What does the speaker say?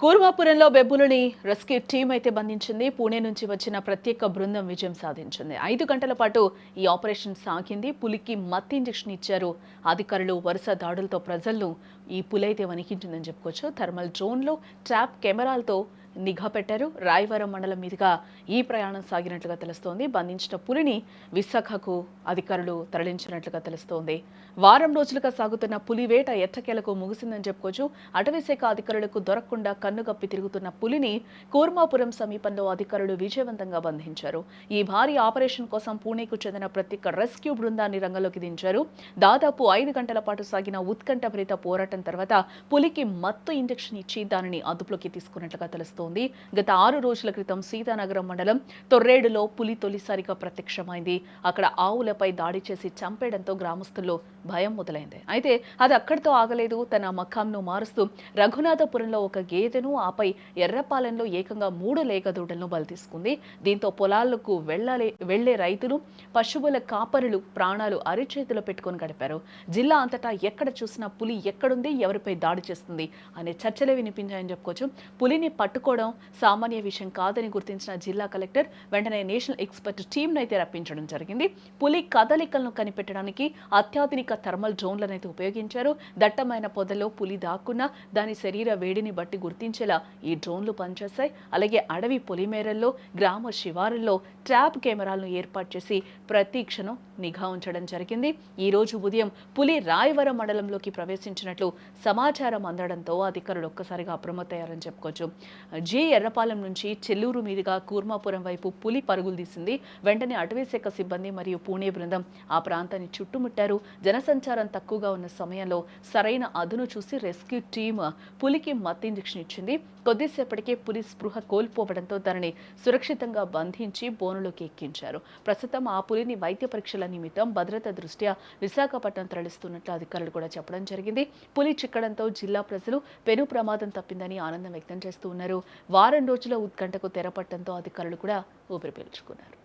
కూర్మాపురంలో బెబ్బులని rescue team అయితే బంధించింది. పూణే నుంచి వచ్చిన ప్రత్యేక బృందం విజయం సాధించింది. 5 గంటల పాటు ఈ ఆపరేషన్ సాగింది. పులికి మత్తు ఇంజెక్షన్ ఇచ్చారు అధికారులు. వరుస దాడులతో ప్రజలను ఈ పులి అయితే వణికించిందని చెప్పుకోవచ్చు. థర్మల్ డ్రోన్లో ట్రాప్ కెమెరాలతో నిఘా పెట్టారు. రాయవరం మండలం మీదుగా ఈ ప్రయాణం సాగినట్లుగా తెలుస్తోంది. బంధించిన పులిని విశాఖకు అధికారులు తరలించినట్లుగా తెలుస్తోంది. వారం రోజులుగా సాగుతున్న పులి వేట ఎట్టకేలకు ముగిసిందని చెప్పుకోవచ్చు. అటవీశాఖ అధికారులకు దొరకకుండా కన్నుగప్పి తిరుగుతున్న పులిని కూర్మాపురం సమీపంలో అధికారులు విజయవంతంగా బంధించారు. ఈ భారీ ఆపరేషన్ కోసం పూణేకు చెందిన ప్రత్యేక రెస్క్యూ బృందాన్ని రంగంలోకి దించారు. దాదాపు 5 గంటల పాటు సాగిన ఉత్కంఠభరిత పోరాటం తర్వాత పులికి మత్తు ఇంజెక్షన్ ఇచ్చి దానిని అదుపులోకి తీసుకున్నట్లుగా తెలుస్తోంది. గత 6 రోజుల క్రితం సీతానగరం మండలం తొర్రేడులో పులి తొలిసారిగా ప్రత్యక్షమైంది. అక్కడ ఆవులపై దాడి చేసి చంపేయడంతో గ్రామస్తుల్లో భయం మొదలైంది. అయితే అది అక్కడితో ఆగలేదు. తన మకాంను మారుస్తూ రఘునాథపురంలో ఒక గేదెను, ఆపై ఎర్రపాలెంలో ఏకంగా 3 లేగదూడలను బలి తీసుకుంది. దీంతో పొలాలకు వెళ్లే రైతులు, పశువుల కాపరులు ప్రాణాలు అరిచేతిలో పెట్టుకుని గడిపారు. జిల్లా అంతటా ఎక్కడ చూసినా పులి ఎక్కడుంది, ఎవరిపై దాడి చేస్తుంది అనే చర్చలే వినిపించాయని చెప్పుకోవచ్చు. పులిని పట్టుకోవడం సామాన్య విషయం కాదని గుర్తించిన జిల్లా కలెక్టర్ వెంటనే నేషనల్ ఎక్స్పర్ట్ టీంను అయితే రప్పించడం జరిగింది. పులి కదలికలను కనిపెట్టడానికి అత్యాధునిక థర్మల్ డ్రోన్లను అయితే ఉపయోగించారు. దట్టమైన పొదల్లో పులి దాక్కున్నా దాని శరీర వేడిని బట్టి గుర్తించేలా ఈ డ్రోన్లు పనిచేస్తాయి. అలాగే అడవి పొలిమేరల్లో, గ్రామ శివారుల్లో ట్రాప్ కెమెరాలను ఏర్పాటు చేసి ప్రతి క్షణం నిఘా ఉంచడం జరిగింది. ఈ రోజు ఉదయం పులి రాయవరం మండలంలోకి ప్రవేశించినట్లు సమాచారం అందడంతో అధికారులు ఒక్కసారిగా అప్రమత్తయ్యారని చెప్పుకోవచ్చు. ఎర్రపాలెం నుంచి చెల్లూరు మీదుగా కూర్మాపురం వైపు పులి పరుగులు తీసింది. వెంటనే అటవీశాఖ సిబ్బంది మరియు పూణే బృందం ఆ ప్రాంతాన్ని చుట్టుముట్టారు. జనసంచారం తక్కువగా ఉన్న సమయంలో సరైన అదును చూసి రెస్క్యూ టీమ్ పులికి మత్తు ఇంజెక్షన్ ఇచ్చింది. కొద్దిసేపటికే పులి స్పృహ కోల్పోవడంతో దానిని సురక్షితంగా బంధించి బోనులోకి ఎక్కించారు. ప్రస్తుతం ఆ పులిని వైద్య పరీక్షల నిమిత్తం భద్రత దృష్ట్యా విశాఖపట్నం తరలిస్తున్నట్లు అధికారులు కూడా చెప్పడం జరిగింది. పులి చిక్కడంతో జిల్లా ప్రజలు పెను ప్రమాదం తప్పిందని ఆనందం వ్యక్తం చేస్తూ ఉన్నారు. వారం రోజుల ఉత్కంఠకు తెరపట్టడంతో అధికారులు కూడా ఊపిరి పీల్చుకున్నారు.